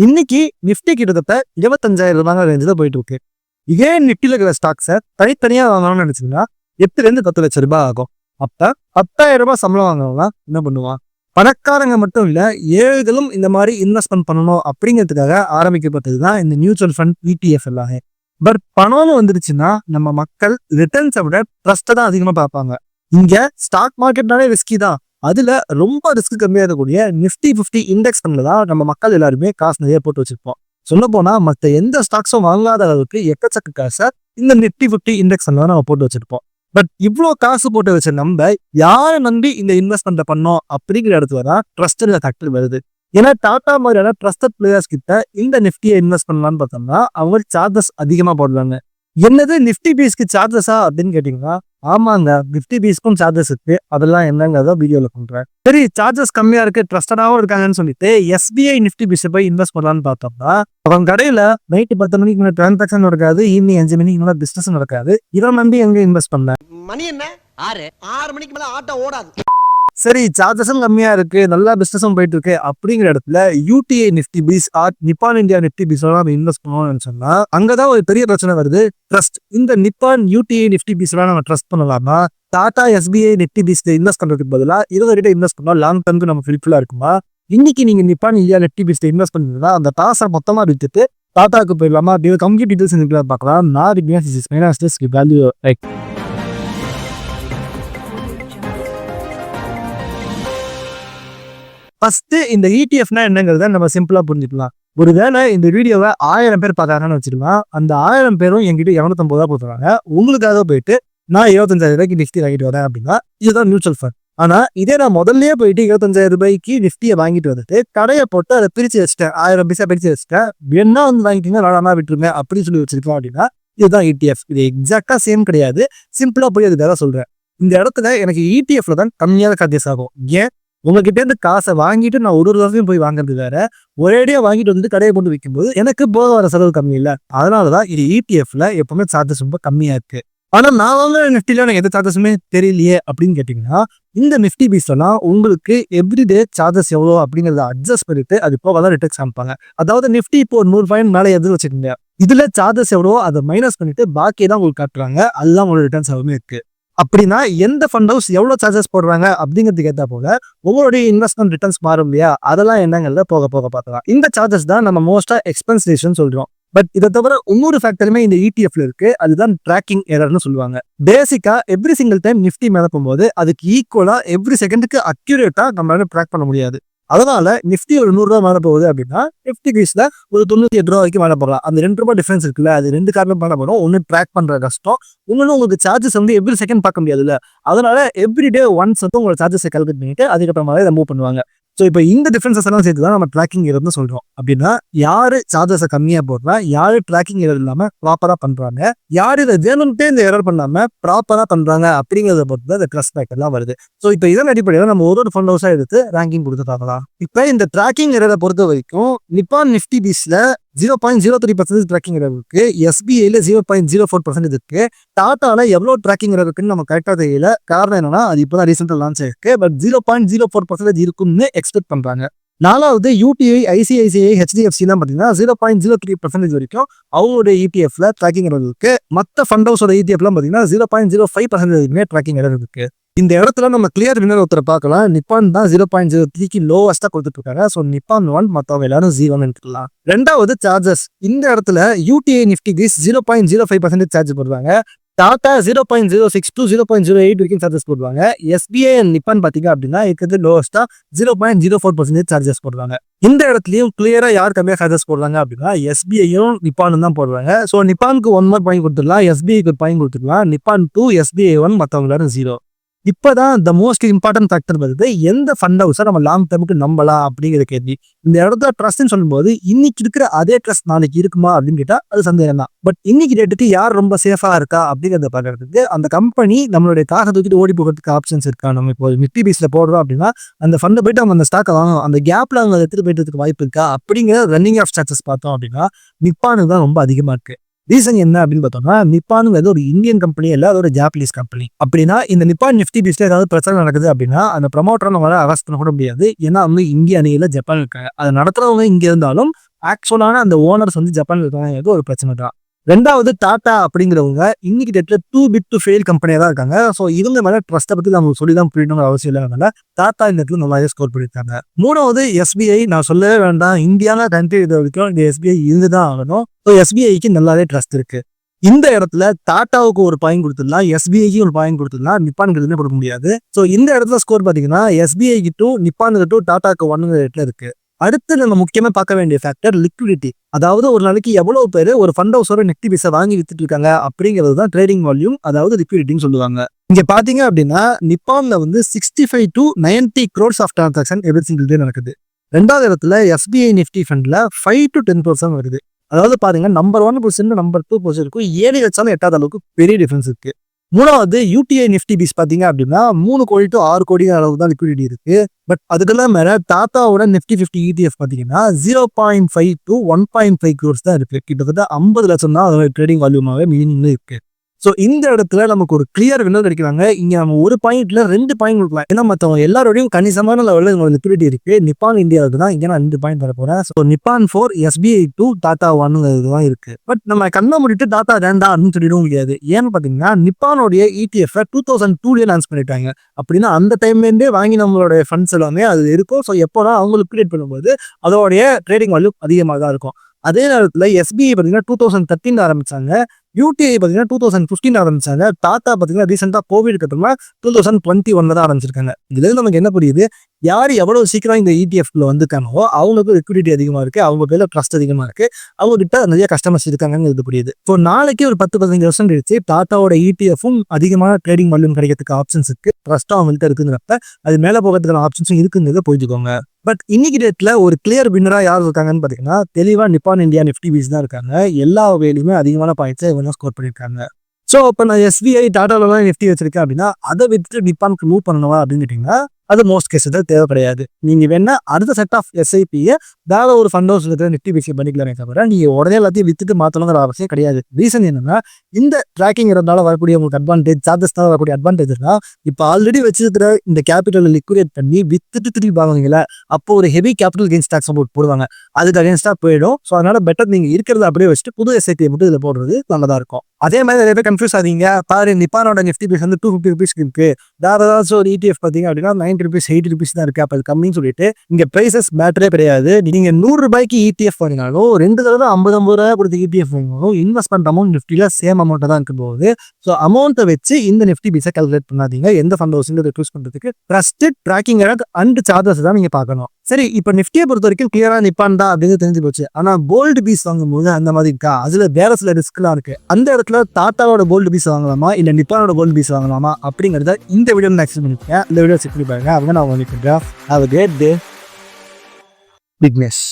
இன்னைக்கு நிஃப்டி கிட்டத்தட்ட 25,000 ரேஞ்சில் போயிட்டு இருக்கு. இதே நிஃப்டியில் இருக்கிற ஸ்டாக்ஸை தனித்தனியாக வாங்கணும்னு நினைச்சீங்கன்னா 8 to 10 லட்சம் ரூபாய் ஆகும். அப்ப 10,000 ரூபாய் சம்பளம் வாங்கணும்னா என்ன பண்ணுவான்? பணக்காரங்க மட்டும் இல்ல, ஏழைகளும் இந்த மாதிரி இன்வெஸ்ட்மெண்ட் பண்ணணும் அப்படிங்கிறதுக்காக ஆரம்பிக்கப்பட்டது தான் இந்த மியூச்சுவல் ஃபண்ட் ETF எல்லாமே. பட் பணம்னு வந்துருச்சுன்னா நம்ம மக்கள் ரிட்டர்ன்ஸை விட ட்ரஸ்ட்டை தான் அதிகமாக பார்ப்பாங்க. இங்க ஸ்டாக் மார்க்கெட்னாலே ரிஸ்கி தான். அதுல ரொம்ப ரிஸ்க் கம்மியாக இருக்கக்கூடிய நிஃப்டி 50 இண்டெக்ஸ் ஃபண்ட்ல தான் நம்ம மக்கள் எல்லாருமே காசு நிறைய போட்டு வச்சிருப்போம். சொல்ல போனா மற்ற எந்த ஸ்டாக்ஸும் வாங்காத அளவுக்கு எக்கச்சக்க காசை இந்த நிஃப்டி 50 இண்டெக்ஸ் ஃபண்ட்ல நம்ம போட்டு வச்சிருப்போம். பட் இவ்வளோ காசு போட்டு வச்ச நம்ம யாரை நம்பி இந்த இன்வெஸ்ட்மெண்ட்டை பண்ணோம் அப்படிங்கிற இடத்துல தான் ட்ரஸ்ட்ல தக்கல் வருது. ஏன்னா டாடா மாதிரியான ட்ரஸ்டட் பிளேயர்ஸ் கிட்ட இந்த நிஃப்டியை இன்வெஸ்ட் பண்ணலான்னு பார்த்தோம்னா அவங்க சார்ஜஸ் அதிகமாக போடுறாங்க. என்னது நிஃப்டி பீஸ்க்கு சார்ஜஸா அப்படின்னு கேட்டீங்கன்னா, ஆமாங்க, நிஃப்டி பீஸ்க்கும் சார்ஜஸ் இருக்கு. அதெல்லாம் என்னங்கிறத வீடியோல பண்றேன். சரி, சார்ஜஸ் கம்மியா இருக்கு, ட்ரஸ்டடாவும் இருக்காங்கன்னு சொல்லிட்டு SBI நிஃப்டி பீஸ் போய் இன்வெஸ்ட் பண்ணலான்னு பார்த்தோம்னா அவங்க கடையில நைட்டு 10 மணிக்கு மேலே டிரான்சாக்ஷன் நடக்காது, ஈவினிங் 5 மணிக்கு மேலே பிசினஸ் நடக்காது. இதை நம்பி எங்க இன்வெஸ்ட் பண்ண மணி என்ன 6 மணிக்கு மேல ஆட்டோ ஓடாது. சரி, சார்ஜஸும் கம்மியா இருக்கு, நல்லா பிசினஸும் போயிட்டு இருக்கு அப்படிங்கிற இடத்துல UTI Nifty Bees or Nippon Nifty Bees நம்ம இன்வெஸ்ட் பண்ணணும்னு சொன்னா அங்கதான் ஒரு பெரிய பிரச்சனை வருது. ட்ரஸ்ட். இந்த Nippon UTI Nifty Bees நம்ம ட்ரஸ்ட் பண்ணலாமா? Tata SBI Nifty Bees invest பண்றதுக்கு பதிலாக 20 இன்வெஸ்ட் பண்ணா லாங் டர்முக்கு நம்ம ஹெல்ப்ஃபுல்லா இருக்குமா? இன்னைக்கு நீங்க Nippon Nifty Bees இன்வெஸ்ட் பண்ணீங்கன்னா அந்த காசை மொத்தமா விட்டுட்டு டாட்டாக்கு போயிடலாமா? கம்ப்ளீட் டீடைல்ஸ் பார்க்கலாம். நான் வேல்யூ லைக் ஃபர்ஸ்ட் இந்த ETF என்னங்கிறத நம்ம சிம்பிளா புரிஞ்சுக்கலாம். ஒருவேளை இந்த வீடியோவை 1000 பேர் பார்த்தாங்கன்னு வச்சிருக்கலாம். அந்த 1000 பேரும் என்கிட்ட 250 ரூபா கொடுத்துறாங்க. உங்களுக்காக போயிட்டு நான் 25,000 ரூபாய்க்கு நிஃப்டி வாங்கிட்டு வரேன் அப்படின்னா இதுதான் மியூச்சுவல் ஃபண்ட். ஆனா இதே நான் முதல்லயே போயிட்டு 25,000 ரூபாய்க்கு நிஃப்டியை வாங்கிட்டு வந்துட்டு கடையை போட்டு அதை பிரிச்சு வச்சுட்டேன், 1000 பைசா பிரிச்சு வச்சுட்டேன், வேணா வந்து வாங்கிட்டீங்கன்னா வேணாமா விட்டுருங்க அப்படின்னு சொல்லி வச்சிருக்கோம் அப்படின்னா இதுதான் ETF. இது எக்ஸாக்டா சேம் கிடையாது. சிம்பிளா போய் அதுக்காக சொல்றேன். இந்த இடத்துல எனக்கு ETFல தான் கம்மியான சார்ஜஸ் ஆகும். ஏன்? உங்ககிட்ட இருந்து காசை வாங்கிட்டு நான் ஒரு தடவையும் போய் வாங்குறது வேற, ஒரேடியா வாங்கிட்டு வந்து கடையை கொண்டு வைக்கும்போது எனக்கு போக வர செலவு கம்மி இல்லை. அதனாலதான் இது ETFல எப்பவுமே சார்ஜஸ் ரொம்ப கம்மியா இருக்கு. ஆனா நான் வாங்க நிஃப்டில எனக்கு எந்த சார்ஜஸுமே தெரியலையே அப்படின்னு கேட்டீங்கன்னா, இந்த நிஃப்டி பீஸ்லாம் உங்களுக்கு எவ்ரிடே சார்ஜஸ் எவ்வளோ அப்படிங்கிறத அட்ஜஸ்ட் பண்ணிட்டு அது போக தான் ரிட்டர்ன்ஸ் காமிப்பாங்க. அதாவது நிஃப்டி இப்போ 100 பாயிண்ட் மேலே எது வச்சுக்கோங்க, இதுல சார்ஜஸ் எவ்வளோ அதை மைனஸ் பண்ணிட்டு பாக்கி தான் உங்களுக்கு காட்டுறாங்க. அதுதான் உங்களோட ரிட்டர்ன்ஸ் எவ்வளவுமே இருக்கு. அப்படின்னா எந்த ஃபண்ட் ஹவுஸ் எவ்வளவு சார்ஜஸ் போடுறாங்க அப்படிங்கிறதுக்கு ஏற்ற போல உங்களுடைய இன்வெஸ்ட்மெண்ட் ரிட்டர்ன்ஸ் மாறும் இல்லையா? அதெல்லாம் என்னங்கிறத போக போக பார்க்கலாம். இந்த சார்ஜஸ் தான் நம்ம மோஸ்டா எக்ஸ்பென்ஸ் ரேஷியோன்னு சொல்றோம். பட் இதை தவிர இன்னொரு ஃபேக்டருமே இந்த ETFல இருக்கு. அதுதான் ட்ராக்கிங் எரர்னு சொல்லுவாங்க. பேசிக்கா எவ்ரி சிங்கிள் டைம் நிஃப்டி மேல போகும்போது அதுக்கு ஈக்குவலா எவ்ரி செகண்டுக்கு அக்யூரேட்டா நம்மளால ட்ராக் பண்ண முடியாது. அதனால நிஃப்டி ஒரு 100 ரூபாய் மேல போகுது அப்படின்னா நிஃப்டி பீஸ்ல ஒரு 98 ரூபாய் வரைக்கும் மேல போகலாம். அந்த 2 ரூபாய் டிஃபரன்ஸ் இருக்குல்ல, அது 2 காரணம் மேல போகும். ஒன்னு ட்ராக் பண்ற கஷ்டம், இன்னொன்னு உங்களுக்கு சார்ஜஸ் வந்து எவ்ரி செகண்ட் பார்க்க முடியாதுல்ல. அதனால எவ்ரிடே ஒன்ஸ் வந்து உங்களோட சார்ஜஸை கால்குலேட் பண்ணிட்டு அதுக்கப்புறமா இதை மூவ் பண்ணுவாங்க. ஸோ இப்போ இந்த டிஃபரன்சஸ் எல்லாம் சேர்த்து தான் நம்ம ட்ராக்கிங் எரர்னு சொல்றோம். அப்படின்னா யாரு சார்ஜஸை கம்மியா போடுறா, யாரு ட்ராக்கிங் எரர் இல்லாம ப்ராப்பரா பண்றாங்க, யாரு இதை வேணும்ட்டே இந்த எரர் பண்ணாம ப்ராப்பரா பண்றாங்க அப்படிங்கிறத பொறுத்து இந்த ட்ரஸ்ட் பேக்கர்லாம் வருது. ஸோ இப்போ இதன் அடிப்படையில் நம்ம ஒரு ஃபண்ட் ஹவுஸா எடுத்து ரேங்கிங் கொடுத்து பார்க்கலாம். இப்போ இந்த ட்ராக்கிங் எரரை பொறுத்த வரைக்கும் நிப்பான் நிஃப்டி பீஸ்ல 0.03% ட்ராக்கிங் எரர் இருக்கு, SBIல 0.04% இருக்கு. டாட்டால எவ்வளவு ட்ராக்கிங் எரர் இருக்குன்னு நம்ம கரெக்டா தெரியல. காரணம் என்னன்னா அது இப்பதான் ரீசெண்டா லான்ச் ஆயிருக்கு. பட் 0.04% இருக்குன்னு எக்ஸ்பெக்ட் பண்றாங்க. நாலாவது UTI, ICICI, HDFC எல்லாம் பாத்தீங்கன்னா 0.03% வரைக்கும் அவங்களுடைய ETFல ட்ராக்கிங் எரர் இருக்கு. மற்ற ஃபண்ட் ஹவுஸோட ETF எல்லாம் பாத்தீங்கன்னா 0.05% ட்ராக்கிங் எரர் இருக்கு. இந்த இடத்துல நம்ம கிளியர் வினர் ஒருத்தரை பார்க்கலாம். நிப்பான் தான் 0.03க்கு லோவஸ்டா கொடுத்துட்டு இருக்காங்க. ஸோ நிப்பான் 1, மற்றவங்க எல்லாரும் 0ன்னு எடுத்துக்கலாம். ரெண்டாவது சார்ஜஸ். இந்த இடத்துல UTI Nifty Bees 0.05% சார்ஜ் போடுவாங்க. டாடா 0.06 to 0.08 வரைக்கும் சார்ஜஸ் போடுவாங்க. SBI அண்ட் நிப்பான் பாத்தீங்க அப்படின்னா இருக்கிறது லோவஸ்டா 0.04% சார்ஜஸ் போடுவாங்க. இந்த இடத்துலயும் கிளியரா யார் கம்மியா சார்ஜஸ் போடுறாங்க அப்படின்னா SBIயும் நிப்பானும் தான் போடுவாங்க. ஸோ நிப்பானுக்கு 1 மார்க் பாயிண்ட் கொடுத்துடலாம், SBIக்கு பாயிண்ட் கொடுத்துடலாம். நிப்பான் 2, SBI 1, மற்றவங்க எல்லாரும் 0. இப்பதான் த மோஸ்ட் இம்பார்ட்டன்ட் ஃபேக்டர் வருது, எந்த ஃபண்ட் ஹவுஸை நம்ம லாங் டர்முக்கு நம்பலாம் அப்படிங்கிற கேள்வி. இந்த இடத்துல ட்ரஸ்ட்னு சொல்லும்போது இன்னைக்கு இருக்கிற அதே ட்ரஸ்ட் நாளைக்கு இருக்குமா அப்படின்னு கேட்டா அது சந்தேகம் தான். பட் இன்னைக்கு டேட்டுக்கு யார் ரொம்ப சேஃபா இருக்கா அப்படிங்கிறத பார்க்கறதுக்கு அந்த கம்பெனி நம்மளுடைய காசை தூக்கிட்டு ஓடி போகிறதுக்கு ஆப்ஷன்ஸ் இருக்கா? நம்ம இப்போ நிஃப்டி பீஸ்ல போடுறோம் அப்படின்னா அந்த ஃபண்டை போயிட்டு அவங்க அந்த ஸ்டாக்கை வாங்கணும், அந்த கேப்ல அவங்க எடுத்துட்டு போயிட்டு வாய்ப்பு இருக்கா அப்படிங்கிற ரன்னிங் ஆஃப் சார்ஜஸ் பார்த்தோம் அப்படின்னா நிப்பானுக்கு தான் ரொம்ப அதிகமா இருக்கு. ரீசன் என்ன அப்படின்னு பார்த்தோம்னா, நிப்பானுங்கிறது ஒரு இந்தியன் கம்பெனி இல்ல, அது ஒரு ஜாப்பனீஸ் கம்பெனி. அப்படின்னா இந்த நிப்பான் நிஃப்டி பீஸ்ல ஏதாவது பிரச்சனை நடக்குது அப்படின்னா அந்த ப்ரமோட்டரை நம்மளால அரெஸ்ட் பண்ண கூட முடியாது. ஏன்னா அவங்க இந்திய அணியில ஜப்பான் இருக்காங்க. அதை நடத்துறவங்க இங்க இருந்தாலும் ஆக்சுவலான அந்த ஓனர்ஸ் வந்து ஜப்பான்ல இருக்காங்க ஒரு பிரச்சனை தான். ரெண்டாவது டாடா அப்படிங்கிறவங்க இன்னைக்கு டேட்ல டூ பிட் டு ஃபெயில் கம்பெனியா தான் இருக்காங்க. ஸோ இவங்க மேல ட்ரஸ்ட்டை பத்தி நம்ம சொல்லி தான் புரியணுங்கிற அவசியம் இல்லைனால டாடா இந்த இடத்துல நல்லாவே ஸ்கோர் பண்ணியிருக்காங்க. மூணாவது எஸ்பிஐ, நான் சொல்லவே வேண்டாம், இந்தியானா கண்ட்ரி இது வரைக்கும் இந்த எஸ்பிஐ இருந்துதான் ஆகணும். ஸோ எஸ்பிஐக்கு நல்லாவே ட்ரஸ்ட் இருக்கு. இந்த இடத்துல டாட்டாவுக்கு ஒரு பாயிண்ட் கொடுத்துடலாம், எஸ்பிஐக்கு ஒரு பாயிண்ட் கொடுத்துடலாம், நிப்பானுக்கு எதுவுமே கொடுக்க முடியாது. ஸோ இந்த இடத்துல ஸ்கோர் பார்த்தீங்கன்னா எஸ்பிஐக்கு டூ, நிப்பானுக்கு டூ, டாட்டாக்கு ஒன்னுங்கிற இடத்துல இருக்கு. அடுத்து நம்ம முக்கியமா பார்க்க வேண்டிய ஃபேக்டர் லிக்விடிட்டி. அதாவது ஒரு நாளைக்கு எவ்வளவு பேர் ஒரு ஃபண்ட் ஹவுஸோட நிஃப்டி பீஸை வாங்கி வித்துட்டு இருக்காங்க அப்படிங்கிறது தான் ட்ரேடிங் வால்யூம், அதாவது லிக்விடிட்டின்னு சொல்லுவாங்க. இங்க பாத்தீங்க அப்படின்னா நிப்பான்ல வந்து 65 to 90 crores of transaction every single day நடக்குது. ரெண்டாவது இடத்துல எஸ்பிஐ நிஃப்டி ஃபண்ட்ல 5 to 10% வருது. அதாவது பாருங்க, நம்பர் 1% நம்பர் 2% 7 வச்சாலும் 8வது அளவுக்கு பெரிய டிஃபரன்ஸ் இருக்கு. மூணாவது யூடிஐ நிஃப்டி பீஸ் பாத்தீங்க அப்படின்னா 3 கோடி to 6 கோடி அளவு தான் லிக்விடிட்டி இருக்கு. பட் அதுக்கெல்லாம் மேல டாட்டாவோட நிஃப்டி 50 ETF பாத்தீங்கன்னா 0.5 to 1.5 crores தான் இருக்கு. கிட்டத்தட்ட 50 லட்சம் தான் அதோட ட்ரேடிங் வால்யூமாவே மீனிங் இருக்கு. ஸோ இந்த இடத்துல நமக்கு ஒரு கிளியர் வின்னர் கிடைக்கிறாங்க. இங்க நம்ம ஒரு பாயிண்ட்ல 2 பாயிண்ட் கொடுக்கலாம். ஏன்னா மற்றவங்க எல்லாரோடையும் கணிசமான லெவலில் லிக்விடிட்டி இருக்கு. நிப்பான் இந்தியாவுக்கு தான் இங்க நான் 2 பாயிண்ட் வர போறேன். ஸோ நிப்பான் 4, எஸ்பிஐ 2, டாடா 1 தான் இருக்கு. பட் நம்ம கண்ணை மூடிட்டு டாடா வேண்டாம் அப்படின்னு சொல்லிடவும் முடியாது. ஏன்னு பாத்தீங்கன்னா நிப்பானோடைய ETF 2002 லான்ச் பண்ணிட்டாங்க. அப்படின்னா அந்த டைம்லேருந்தே வாங்கி நம்மளுடைய ஃபண்ட்ஸ் எல்லாமே அது இருக்கும். ஸோ எப்போனா அவங்க லிக்விடேட் பண்ணும்போது அதோடைய ட்ரேடிங் வேல்யூ அதிகமாக தான் இருக்கும். அதே நேரத்தில் எஸ்பிஐ பார்த்தீங்கன்னா 2013 ஆரம்பிச்சாங்க. யூடிஐ பார்த்தீங்கன்னா 2015 ஆரம்பிச்சாங்க. டாடா பார்த்தீங்கன்னா ரீசெண்டாக கோவிட் அப்புறமா 2021 தான் ஆரம்பிச்சிருக்காங்க. இதுல நமக்கு என்ன புரியுது, யார் எவ்வளவு சீக்கிரம் இந்த ETF வந்துட்டானோ அவங்களுக்கு லிக்விடிட்டி அதிகமா இருக்கு, அவங்க பேர்ல ட்ரஸ்ட் அதிகமா இருக்கு, அவங்க கிட்ட நிறைய கஸ்டமர்ஸ் இருக்காங்கிறது புரியுது. இப்போ நாளைக்கு ஒரு 10-15 வருஷம் கழிச்சு டாட்டாவோட ETFும் அதிகமான ட்ரேடிங் வால்யூம் கிடைக்கிறதுக்கு ஆப்ஷன்ஸ் இருக்கு, ட்ரஸ்ட்டும் அவங்கள்ட்ட இருக்குங்கிறப்ப அது மேல போகிறதுக்கான ஆப்ஷன்ஸும் இருக்குங்கிறத புரிஞ்சுக்கோங்க. பட் இன்னைக்கு டேட்ல ஒரு கிளியர் வின்னரா யார் இருக்காங்கன்னு பாத்தீங்கன்னா தெளிவா நிப்பான் இந்தியா நிஃப்டி பீஸ் தான் இருக்காங்க. எல்லா வகையிலுமே அதிகமான பாயிண்ட்ஸை இவங்க ஸ்கோர் பண்ணியிருக்காங்க. ஸோ இப்போ நான் எஸ்பிஐ டாட்டாலாம் நிஃப்டி வச்சிருக்கேன் அப்படின்னா அதை விட்டுட்டு நிப்பானுக்கு மூவ் பண்ணணுமா அப்படின்னு கேட்டீங்கன்னா அது மோஸ்ட் கேஸஸ் தேவை கிடையாது. நீங்க வேணா அடுத்த செட் ஆஃப் எஸ்ஐபியை வேற ஒரு ஃபண்ட் ஹவுஸ்ல இருக்கிற நிஃப்டி பீஸை பண்ணிக்கலாமே தவிர நீங்க உடனே எல்லாத்தையும் வித்துட்டு மாத்தணுங்கிற அவசியம் கிடையாது. ரீசன் என்னன்னா இந்த ட்ராக்கிங் இருந்தாலும் வரக்கூடிய உங்களுக்கு அட்வான்டேஜ், சார்ஜஸ்னால வரக்கூடிய அட்வான்டேஜ்னா இப்போ ஆல்ரெடி வச்சிருக்கிற இந்த கேபிட்டல் லிக்விடேட் பண்ணி வித்துட்டு திருப்பி வாங்குவீங்களா, அப்போ ஒரு heavy capital gains tax amount போடுவாங்க, அதுக்கு அகேன்ஸ்டா போயிடும். ஸோ அதனால பெட்டர் நீங்க இருக்கிறத அப்படியே வச்சுட்டு புது எஸ்ஐபியை மட்டும் இதில் போடுறது நல்லதா இருக்கும். அதே மாதிரி நிறைய பேர் கன்ஃபியூஸ் ஆதீங்க. பாரு நிப்பானோட நிஃப்டி பீஸ் வந்து 250 rupees இருக்கு, வேற ஏதாச்சும் ஒரு ETF பார்த்தீங்க அப்படின்னா 90 rupees 80 rupees தான் இருக்கு, அப்போ அது கம்மின்னு சொல்லிட்டு இங்க பிரைசஸ் மேட்டரே கிடையாது. நீங்க 100 ரூபாய்க்கு ETF வாங்கினாலும் 2 தடவை 50 ரூபாய் கொடுத்து ETF வாங்கினாலும் இன்வெஸ்ட்மெண்ட் அமௌண்ட் நிஃப்டியில சேம் அமௌண்ட் தான் இருக்கும் போது ஸோ அமௌண்ட்டை வச்சு இந்த நிஃப்டி பீஸை கால்குலேட் பண்ணாதீங்க. எந்த ஃபண்ட் ஹவுஸிங் சூஸ் பண்றதுக்கு ட்ரஸ்டட் ட்ராக்கிங் அண்ட் சார்ஜஸ் தான் நீங்க பார்க்கணும். சரி, இப்போ நிஃப்டியை பொறுத்த வரைக்கும் கிளியரா நிப்பான் தான் அப்படின்னு தெரிஞ்சு போச்சு. ஆனா போல்டு பீஸ் வாங்கும்போது அந்த மாதிரி இருக்கா, அதுல வேற சில ரிஸ்க்லாம் இருக்கு. அந்த இடத்துல டாட்டாவோட கோல்டு பீஸ் வாங்கலாமா இல்ல நிப்பானோட கோல்டு பீஸ் வாங்கலாமா அப்படிங்கறத இந்த வீடியோ நான் எக்ஸ்பிளைன் பண்ணிருக்கேன். இந்த வீடியோ செக் பண்ணி பாருங்க. அவங்க நான் உங்களுக்கு have a great day. Bigness.